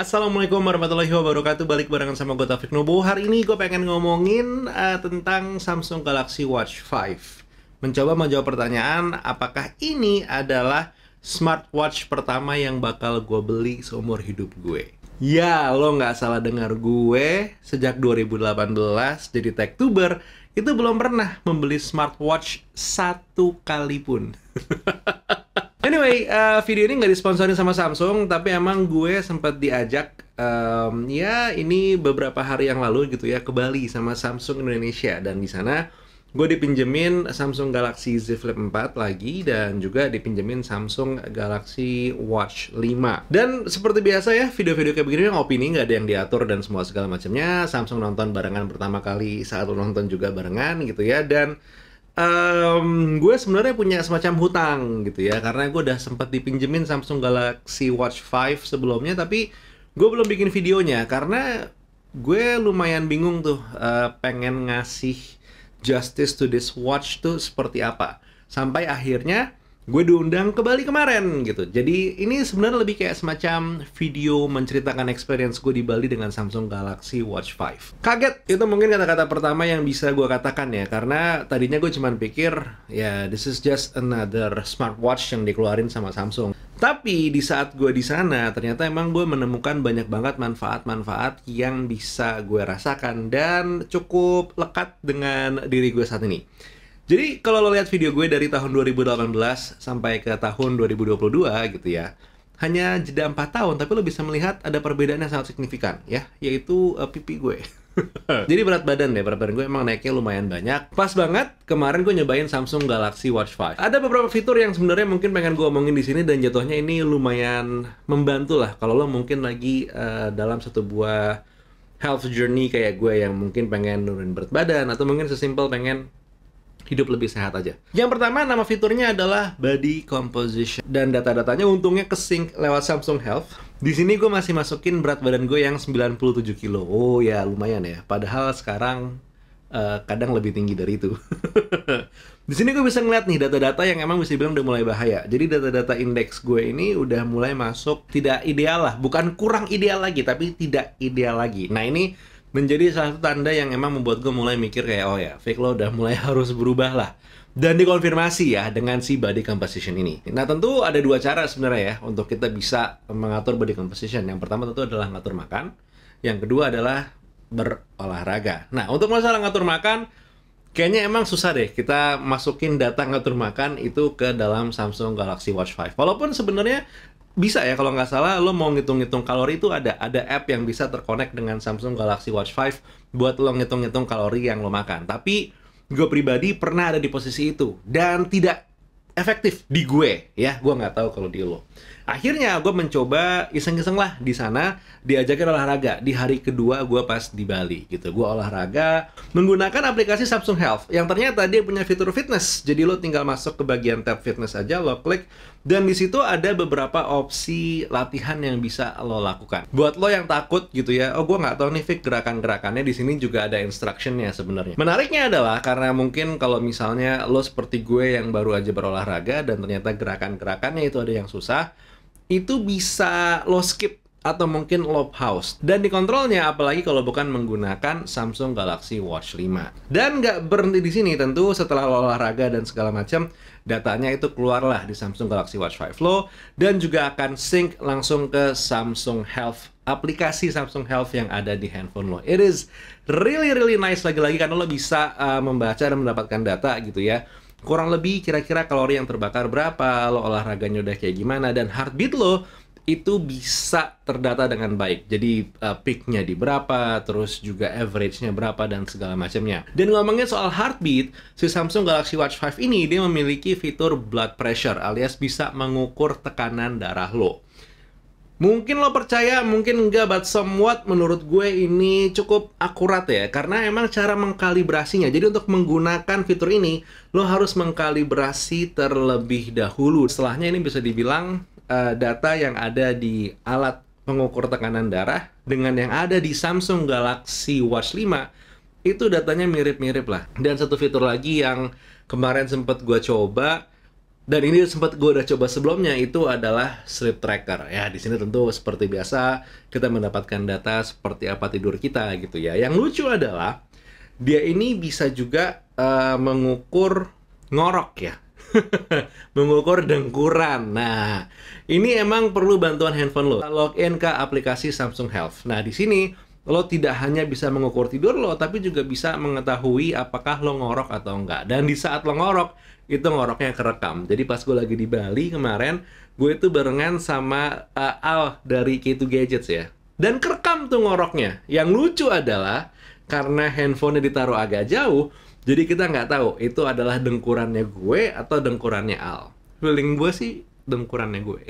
Assalamualaikum warahmatullahi wabarakatuh. Balik barengan sama gue Taufik Nubu. Hari ini gue pengen ngomongin tentang Samsung Galaxy Watch 5. Mencoba menjawab pertanyaan, apakah ini adalah smartwatch pertama yang bakal gue beli seumur hidup gue? Ya, lo nggak salah dengar gue. Sejak 2018 jadi techtuber, itu belum pernah membeli smartwatch satu kali pun. Anyway, video ini nggak disponsorin sama Samsung, tapi emang gue sempat diajak, ini beberapa hari yang lalu gitu ya, ke Bali sama Samsung Indonesia. Dan di sana gue dipinjemin Samsung Galaxy Z Flip 4 lagi, dan juga dipinjemin Samsung Galaxy Watch 5. Dan seperti biasa ya, video-video kayak begini yang opini, nggak ada yang diatur dan semua segala macamnya. Samsung nonton barengan pertama kali, saat lo nonton juga barengan gitu ya. Dan gue sebenarnya punya semacam hutang gitu ya, karena gue udah sempat dipinjemin Samsung Galaxy Watch 5 sebelumnya, tapi gue belum bikin videonya karena gue lumayan bingung tuh pengen ngasih justice to this watch tuh seperti apa. Sampai akhirnya gue diundang ke Bali kemarin gitu. Jadi ini sebenarnya lebih kayak semacam video menceritakan experience gue di Bali dengan Samsung Galaxy Watch 5. Kaget, itu mungkin kata-kata pertama yang bisa gue katakan ya. Karena tadinya gue cuma pikir, ya this is just another smartwatch yang dikeluarin sama Samsung. Tapi di saat gue di sana, ternyata emang gue menemukan banyak banget manfaat-manfaat yang bisa gue rasakan dan cukup lekat dengan diri gue saat ini. Jadi kalau lo lihat video gue dari tahun 2018 sampai ke tahun 2022 gitu ya, hanya jeda 4 tahun, tapi lo bisa melihat ada perbedaan yang sangat signifikan ya, yaitu pipi gue. Jadi berat badan gue emang naiknya lumayan banyak. Pas banget kemarin gue nyobain Samsung Galaxy Watch 5. Ada beberapa fitur yang sebenarnya mungkin pengen gue omongin di sini, dan jatuhnya ini lumayan membantu lah kalau lo mungkin lagi dalam satu buah health journey kayak gue yang mungkin pengen nurunin berat badan, atau mungkin sesimpel pengen hidup lebih sehat aja. Yang pertama, nama fiturnya adalah Body Composition. Dan data-datanya untungnya kesync lewat Samsung Health. Di sini gue masih masukin berat badan gue yang 97 kilo. Oh ya, lumayan ya. Padahal sekarang kadang lebih tinggi dari itu. Di sini gue bisa ngeliat nih data-data yang emang bisa bilang udah mulai bahaya. Jadi data-data indeks gue ini udah mulai masuk tidak ideal lah. Bukan kurang ideal lagi, tapi tidak ideal lagi. Nah ini menjadi salah satu tanda yang emang membuat gue mulai mikir kayak, oh ya, Fik, lo udah mulai harus berubah lah. Dan dikonfirmasi ya dengan si body composition ini. Nah tentu ada dua cara sebenarnya ya untuk kita bisa mengatur body composition. Yang pertama tentu adalah ngatur makan. Yang kedua adalah berolahraga. Nah untuk masalah ngatur makan, kayaknya emang susah deh kita masukin data ngatur makan itu ke dalam Samsung Galaxy Watch 5. Walaupun sebenarnya bisa ya, kalau nggak salah lo mau ngitung-ngitung kalori itu ada app yang bisa terkonek dengan Samsung Galaxy Watch 5 buat lo ngitung-ngitung kalori yang lo makan. Tapi gue pribadi pernah ada di posisi itu dan tidak efektif di gue ya. Gue nggak tahu kalau di lo. Akhirnya gue mencoba iseng-iseng lah di sana, diajakin olahraga di hari kedua gue pas di Bali gitu. Gue olahraga menggunakan aplikasi Samsung Health yang ternyata dia punya fitur fitness. Jadi lo tinggal masuk ke bagian tab fitness aja, lo klik, dan di situ ada beberapa opsi latihan yang bisa lo lakukan. Buat lo yang takut gitu ya, oh gue nggak tahu nih Fik gerakan-gerakannya, di sini juga ada instructionnya sebenarnya. Menariknya adalah karena mungkin kalau misalnya lo seperti gue yang baru aja berolahraga dan ternyata gerakan-gerakannya itu ada yang susah, itu bisa lo skip atau mungkin lo pause. Dan dikontrolnya apalagi kalau bukan menggunakan Samsung Galaxy Watch 5. Dan nggak berhenti di sini, tentu setelah lo olahraga dan segala macam, datanya itu keluarlah di Samsung Galaxy Watch 5 lo, dan juga akan sync langsung ke Samsung Health, aplikasi Samsung Health yang ada di handphone lo. It is really nice lagi-lagi karena lo bisa membaca dan mendapatkan data gitu ya. Kurang lebih kira-kira kalori yang terbakar berapa, lo olahraganya udah kayak gimana, dan heartbeat lo itu bisa terdata dengan baik. Jadi peak-nya di berapa, terus juga average-nya berapa, dan segala macamnya. Dan ngomongin soal heartbeat, si Samsung Galaxy Watch 5 ini dia memiliki fitur blood pressure, alias bisa mengukur tekanan darah lo. Mungkin lo percaya, mungkin enggak, but somewhat menurut gue ini cukup akurat ya. Karena emang cara mengkalibrasinya. Jadi untuk menggunakan fitur ini, lo harus mengkalibrasi terlebih dahulu. Setelahnya ini bisa dibilang data yang ada di alat pengukur tekanan darah dengan yang ada di Samsung Galaxy Watch 5, itu datanya mirip-mirip lah. Dan satu fitur lagi yang kemarin sempat gue coba, Dan ini sempat gue udah coba sebelumnya, itu adalah sleep tracker. Ya, di sini tentu seperti biasa kita mendapatkan data seperti apa tidur kita gitu ya. Yang lucu adalah dia ini bisa juga mengukur ngorok ya. Mengukur dengkuran. Nah, ini emang perlu bantuan handphone lo. Login ke aplikasi Samsung Health. Nah, di sini lo tidak hanya bisa mengukur tidur lo, tapi juga bisa mengetahui apakah lo ngorok atau enggak. Dan di saat lo ngorok, itu ngoroknya kerekam. Jadi pas gue lagi di Bali kemarin, gue itu barengan sama Al dari K2 Gadgets ya. Dan kerekam tuh ngoroknya. Yang lucu adalah, karena handphonenya ditaruh agak jauh, jadi kita nggak tahu itu adalah dengkurannya gue atau dengkurannya Al. Feeling gue sih dengkurannya gue.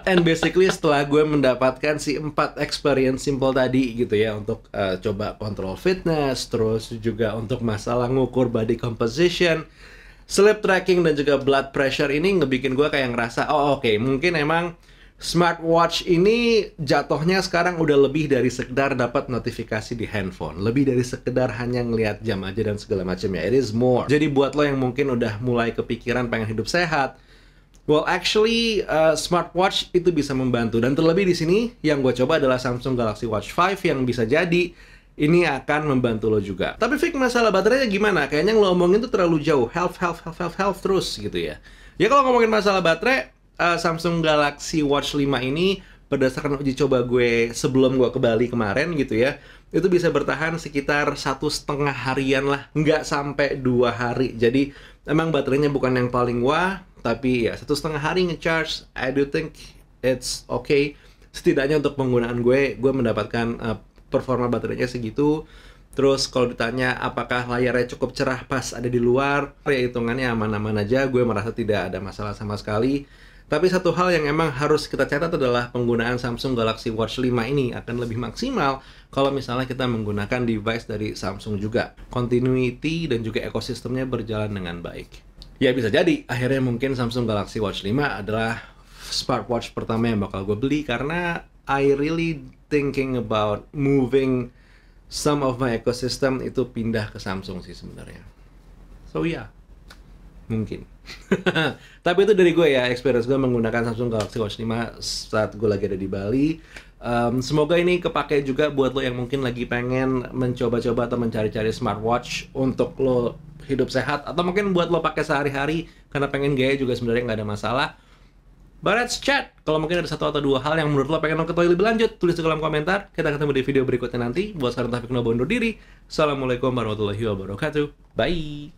And basically setelah gue mendapatkan si 4 experience simple tadi gitu ya, untuk coba kontrol fitness, terus juga untuk masalah ngukur body composition, sleep tracking, dan juga blood pressure, ini ngebikin gue kayak ngerasa, oh oke, mungkin emang smartwatch ini jatuhnya sekarang udah lebih dari sekedar dapat notifikasi di handphone. Lebih dari sekedar hanya ngelihat jam aja dan segala macamnya. It is more. Jadi buat lo yang mungkin udah mulai kepikiran pengen hidup sehat, well actually smartwatch itu bisa membantu. Dan terlebih di sini yang gue coba adalah Samsung Galaxy Watch 5 yang bisa jadi ini akan membantu lo juga. Tapi Fik, masalah baterainya gimana? Kayaknya yang lo omongin tuh terlalu jauh. Health terus gitu ya. Ya kalau ngomongin masalah baterai, Samsung Galaxy Watch 5 ini berdasarkan uji coba gue sebelum gue ke Bali kemarin gitu ya, itu bisa bertahan sekitar 1,5 harian lah, nggak sampai 2 hari. Jadi emang baterainya bukan yang paling wah, tapi ya 1,5 hari nge-charge, I do think it's okay. Setidaknya untuk penggunaan gue mendapatkan performa baterainya segitu. Terus kalau ditanya apakah layarnya cukup cerah pas ada di luar, ya hitungannya aman-aman aja, gue merasa tidak ada masalah sama sekali. Tapi satu hal yang emang harus kita catat adalah penggunaan Samsung Galaxy Watch 5 ini akan lebih maksimal kalau misalnya kita menggunakan device dari Samsung juga. Continuity dan juga ekosistemnya berjalan dengan baik. Ya bisa jadi, akhirnya mungkin Samsung Galaxy Watch 5 adalah smartwatch pertama yang bakal gue beli, karena I really thinking about moving some of my ecosystem itu pindah ke Samsung sih sebenarnya. So yeah, mungkin. Tapi itu dari gue ya, experience gue menggunakan Samsung Galaxy Watch 5 saat gue lagi ada di Bali. Semoga ini kepake juga buat lo yang mungkin lagi pengen mencoba-coba atau mencari-cari smartwatch untuk lo hidup sehat, atau mungkin buat lo pakai sehari-hari karena pengen gaya juga sebenarnya nggak ada masalah. But let's chat. Kalau mungkin ada 1 atau 2 hal yang menurut lo pengen lo ketahui lebih lanjut, tulis di kolom komentar. Kita ketemu di video berikutnya nanti. Buat sekarang Taufik Nobo undur diri. Assalamualaikum warahmatullahi wabarakatuh. Bye.